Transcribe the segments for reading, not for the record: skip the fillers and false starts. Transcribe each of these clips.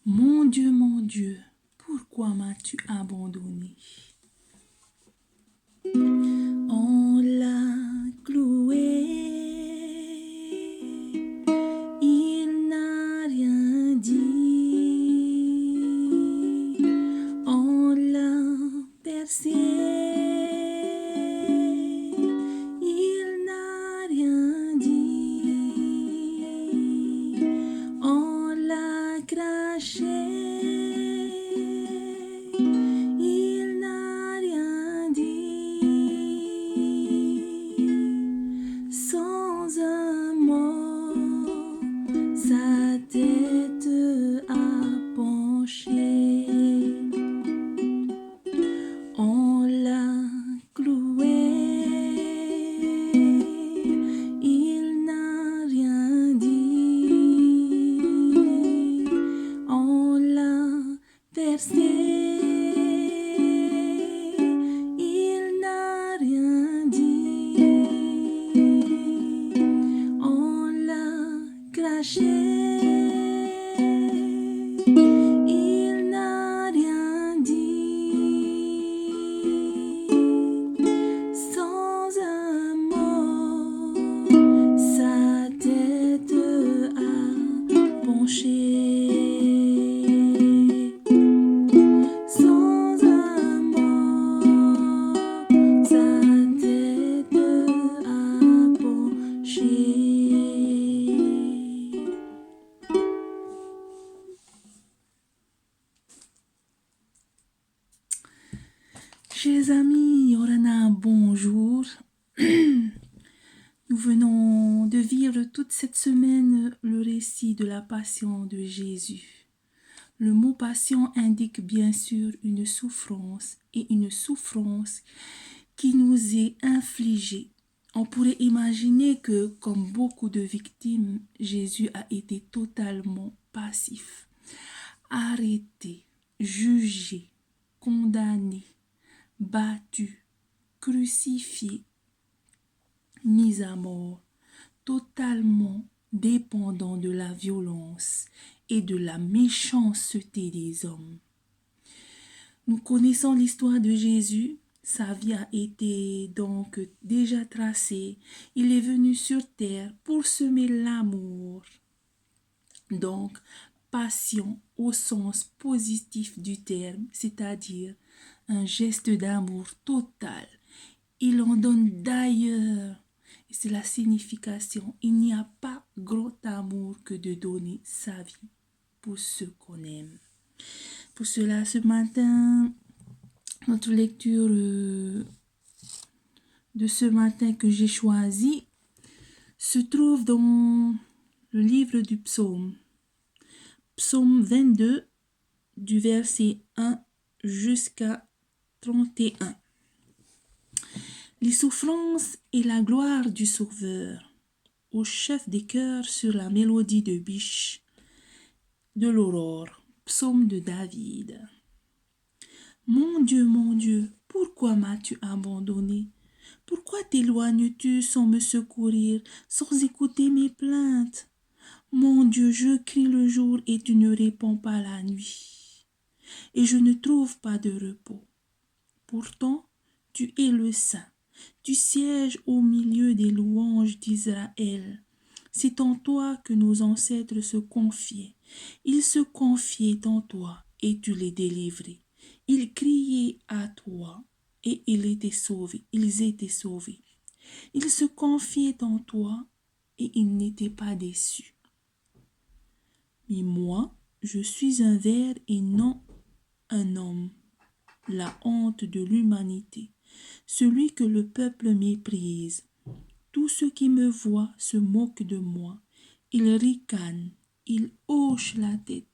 mon Dieu, pourquoi m'as-tu abandonné? On l'a cloué, il n'a rien dit. On l'a percé, il n'a rien dit. On l'a craché, il n'a rien dit. Sans un mot, sa tête a penché. On l'a cloué, il n'a rien dit. On l'a percé, il n'a rien dit. On l'a craché, il n'a rien dit. Sans un mot, sa tête a penché. Sans un mot, sa tête a penché. Chers amis, Yorana, bonjour. Nous venons de vivre toute cette semaine le récit de la passion de Jésus. Le mot passion indique bien sûr une souffrance et une souffrance qui nous est infligée. On pourrait imaginer que, comme beaucoup de victimes, Jésus a été totalement passif, arrêté, jugé, condamné, battu, crucifié, mis à mort, totalement dépendant de la violence et de la méchanceté des hommes. Nous connaissons l'histoire de Jésus. Sa vie a été donc déjà tracée. Il est venu sur terre pour semer l'amour. Donc, passion au sens positif du terme, c'est-à-dire un geste d'amour total. Il en donne d'ailleurs. Et c'est la signification. Il n'y a pas grand amour que de donner sa vie pour ceux qu'on aime. Pour cela, ce matin, notre lecture de ce matin que j'ai choisi se trouve dans le livre du psaume. Psaume 22, du verset 1 jusqu'à 31. Les souffrances et la gloire du Sauveur, au chef des chœurs sur la mélodie de biche de l'aurore, psaume de David. Mon Dieu, pourquoi m'as-tu abandonné? Pourquoi t'éloignes-tu sans me secourir, sans écouter mes plaintes? Mon Dieu, je crie le jour et tu ne réponds pas la nuit, et je ne trouve pas de repos. Pourtant, tu es le Saint. Tu sièges au milieu des louanges d'Israël. C'est en toi que nos ancêtres se confiaient. Ils se confiaient en toi et tu les délivrais. Ils criaient à toi et ils étaient sauvés. Ils se confiaient en toi et ils n'étaient pas déçus. Mais moi, je suis un ver et non un homme, la honte de l'humanité, celui que le peuple méprise. Tous ceux qui me voient se moquent de moi. Ils ricanent, ils hochent la tête.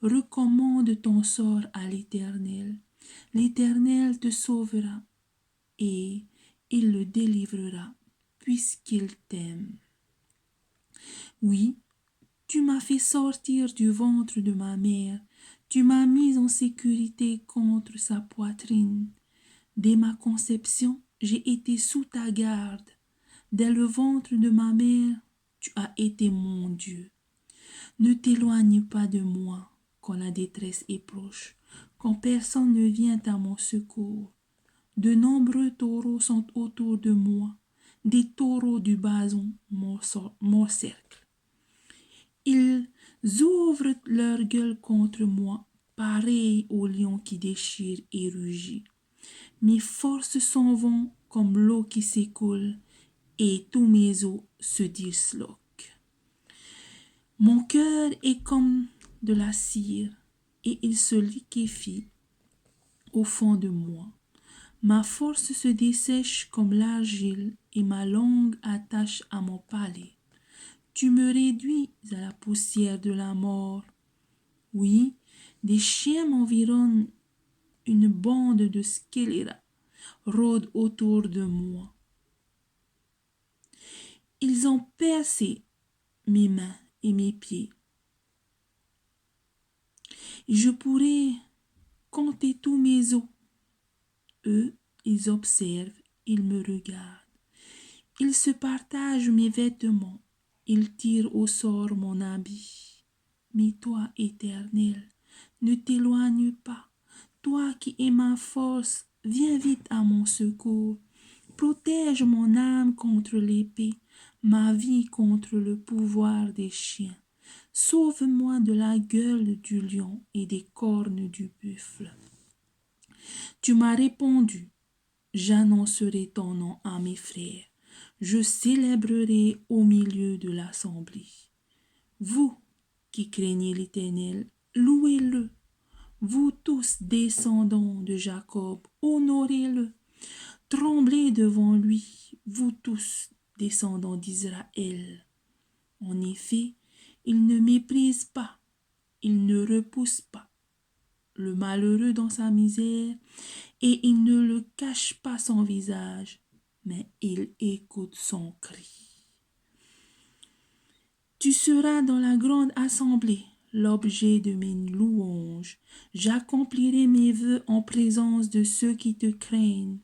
Recommande ton sort à l'Éternel. L'Éternel te sauvera et il le délivrera puisqu'il t'aime. Oui, tu m'as fait sortir du ventre de ma mère. Tu m'as mis en sécurité contre sa poitrine. Dès ma conception, j'ai été sous ta garde. Dès le ventre de ma mère, tu as été mon Dieu. Ne t'éloigne pas de moi. quand la détresse est proche, quand personne ne vient à mon secours. De nombreux taureaux sont autour de moi, des taureaux du Bason m'encerclent. Ils ouvrent leur gueule contre moi, pareils aux lions qui déchirent et rugit. Mes forces s'en vont comme l'eau qui s'écoule, et tous mes os se disloquent. Mon cœur est comme de la cire, et il se liquéfie au fond de moi. Ma force se dessèche comme l'argile, et ma langue attache à mon palais. Tu me réduis à la poussière de la mort. Oui, des chiens m'environnent, une bande de scélérats rôde autour de moi. Ils ont percé mes mains et mes pieds. Je pourrais compter tous mes os. Eux, ils observent, ils me regardent. Ils se partagent mes vêtements. Ils tirent au sort mon habit. Mais toi, Éternel, ne t'éloigne pas. Toi qui es ma force, viens vite à mon secours. Protège mon âme contre l'épée, ma vie contre le pouvoir des chiens. Sauve-moi de la gueule du lion et des cornes du buffle. Tu m'as répondu, j'annoncerai ton nom à mes frères. Je célébrerai au milieu de l'assemblée. Vous qui craignez l'Éternel, louez-le. Vous tous descendants de Jacob, honorez-le. Tremblez devant lui, vous tous descendants d'Israël. En effet, il ne méprise pas, il ne repousse pas le malheureux dans sa misère, et il ne le cache pas son visage, mais il écoute son cri. Tu seras dans la grande assemblée, l'objet de mes louanges. J'accomplirai mes vœux en présence de ceux qui te craignent.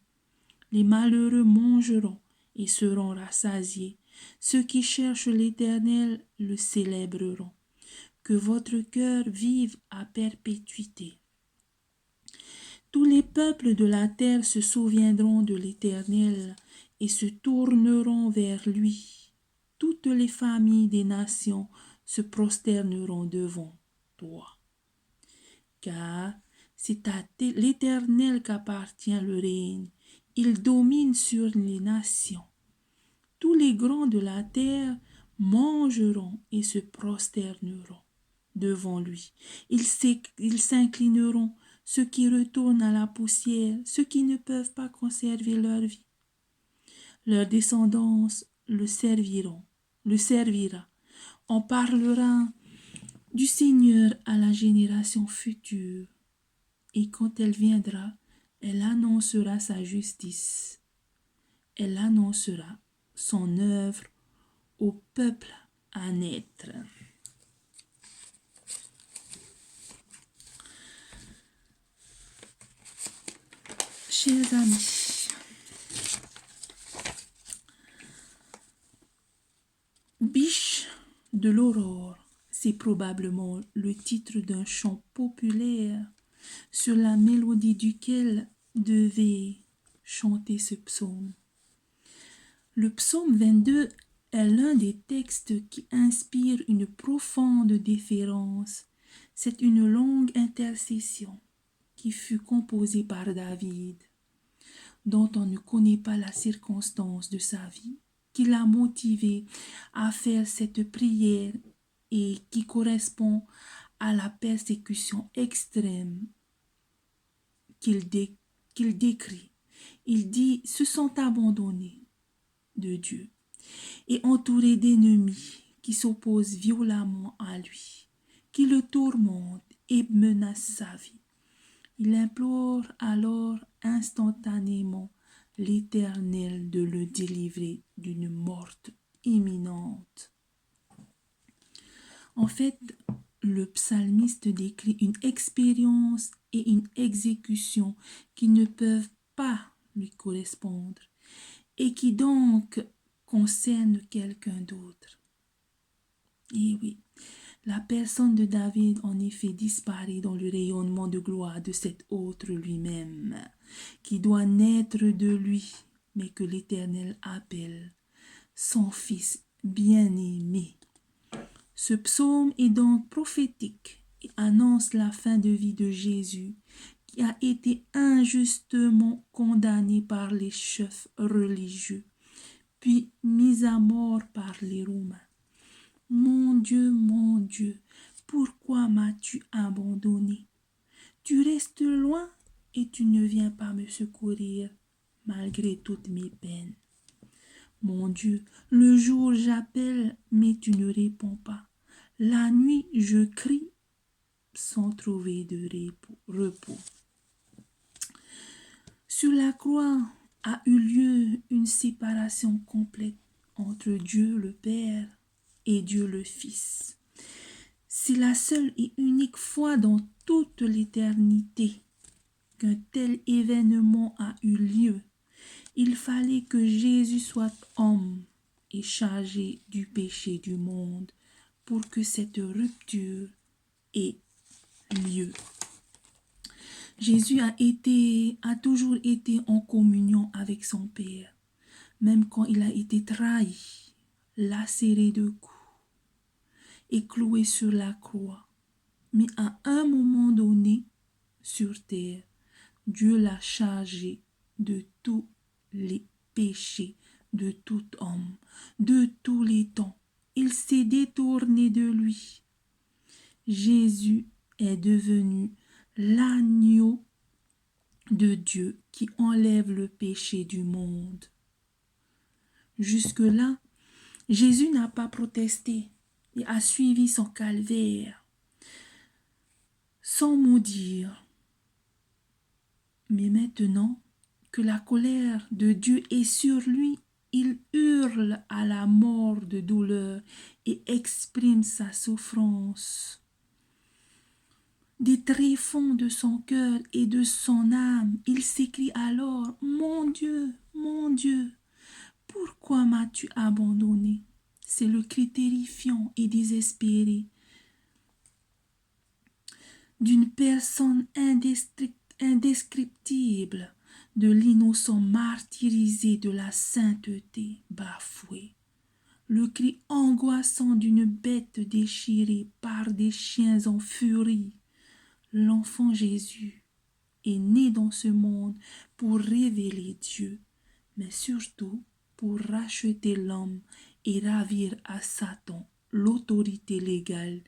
Les malheureux mangeront et seront rassasiés. Ceux qui cherchent l'Éternel le célébreront. Que votre cœur vive à perpétuité. Tous les peuples de la terre se souviendront de l'Éternel et se tourneront vers lui. Toutes les familles des nations se prosterneront devant toi. Car c'est à l'Éternel qu'appartient le règne. Il domine sur les nations. Tous les grands de la terre mangeront et se prosterneront devant lui. Ils s'inclineront, ceux qui retournent à la poussière, ceux qui ne peuvent pas conserver leur vie. Leur descendance le servira. On parlera du Seigneur à la génération future, et quand elle viendra, elle annoncera sa justice. Elle annoncera son œuvre au peuple à naître. Chers amis, Biche de l'aurore, c'est probablement le titre d'un chant populaire sur la mélodie duquel devait chanter ce psaume. Le psaume 22 est l'un des textes qui inspire une profonde déférence. C'est une longue intercession qui fut composée par David, dont on ne connaît pas la circonstance de sa vie, qui l'a motivé à faire cette prière et qui correspond à la persécution extrême qu'il décrit. Il dit, se sont abandonnés de Dieu et entourés d'ennemis qui s'opposent violemment à lui, qui le tourmentent et menacent sa vie. Il implore alors instantanément l'Éternel de le délivrer d'une mort imminente. En fait, le psalmiste décrit une expérience et une exécution qui ne peuvent pas lui correspondre et qui donc concernent quelqu'un d'autre. Et oui, La personne de David, en effet, disparaît dans le rayonnement de gloire de cet autre lui-même, qui doit naître de lui, mais que l'Éternel appelle son Fils bien-aimé. Ce psaume est donc prophétique et annonce la fin de vie de Jésus, qui a été injustement condamné par les chefs religieux, puis mis à mort par les Romains. Mon Dieu, pourquoi m'as-tu abandonné? Tu restes loin et tu ne viens pas me secourir, malgré toutes mes peines. Mon Dieu, le jour j'appelle, mais tu ne réponds pas. La nuit je crie, sans trouver de repos. Sur la croix a eu lieu une séparation complète entre Dieu le Père et Dieu le Fils. C'est la seule et unique fois dans toute l'éternité qu'un tel événement a eu lieu. Il fallait que Jésus soit homme et chargé du péché du monde pour que cette rupture ait lieu. Jésus a toujours été en communion avec son Père, même quand il a été trahi, lacéré de coups et cloué sur la croix. Mais à un moment donné, sur terre, Dieu l'a chargé de tous les péchés de tout homme, de tous les temps. Il s'est détourné de lui. Jésus est devenu l'agneau de Dieu qui enlève le péché du monde. Jusque-là, Jésus n'a pas protesté et a suivi son calvaire sans maudire. Mais maintenant que la colère de Dieu est sur lui, il hurle à la mort de douleur et exprime sa souffrance. Des tréfonds de son cœur et de son âme, il s'écrie alors: mon Dieu, pourquoi m'as-tu abandonné? C'est le cri terrifiant et désespéré d'une personne indescriptible, de l'innocent martyrisé, de la sainteté bafouée. Le cri angoissant d'une bête déchirée par des chiens en furie. L'enfant Jésus est né dans ce monde pour révéler Dieu, mais surtout pour racheter l'homme et ravir à Satan l'autorité légale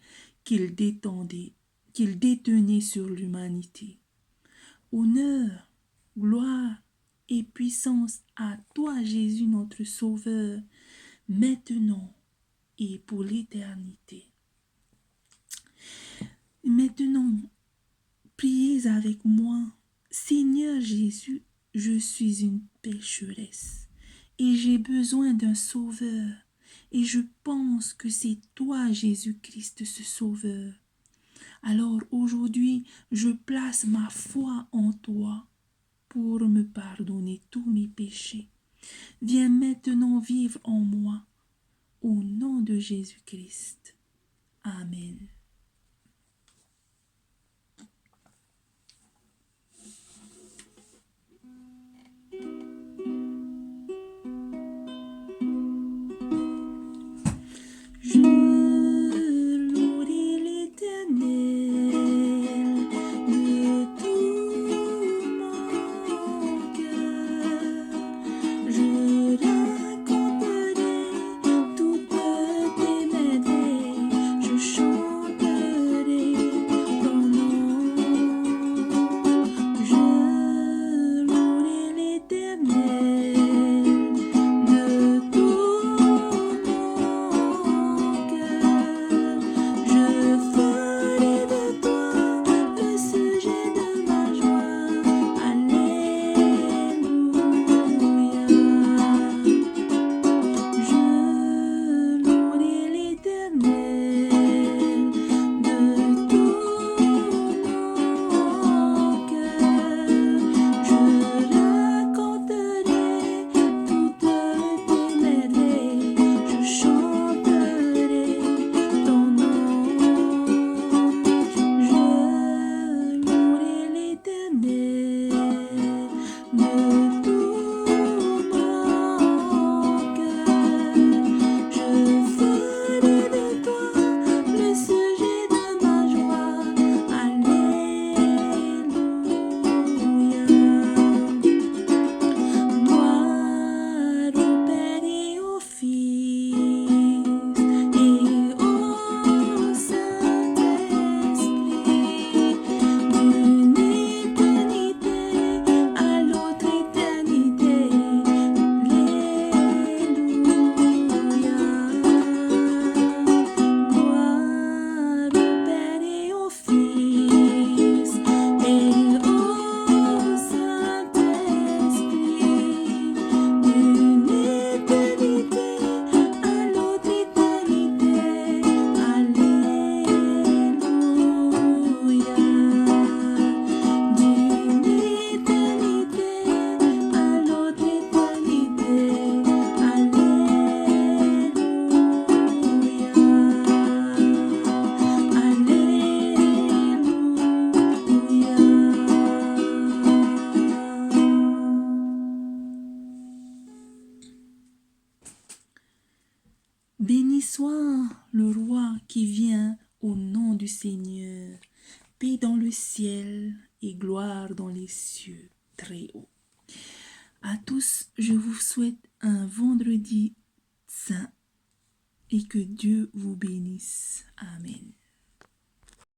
qu'il détenait sur l'humanité. Honneur, gloire et puissance à toi, Jésus, notre Sauveur, maintenant et pour l'éternité. Maintenant, priez avec moi. Seigneur Jésus, je suis une pécheresse et j'ai besoin d'un sauveur. Et je pense que c'est toi, Jésus-Christ, ce sauveur. Alors aujourd'hui, je place ma foi en toi pour me pardonner tous mes péchés. Viens maintenant vivre en moi. Au nom de Jésus-Christ. Amen. Béni soit le roi qui vient au nom du Seigneur. Paix dans le ciel et gloire dans les cieux très haut. À tous, je vous souhaite un vendredi saint et que Dieu vous bénisse. Amen.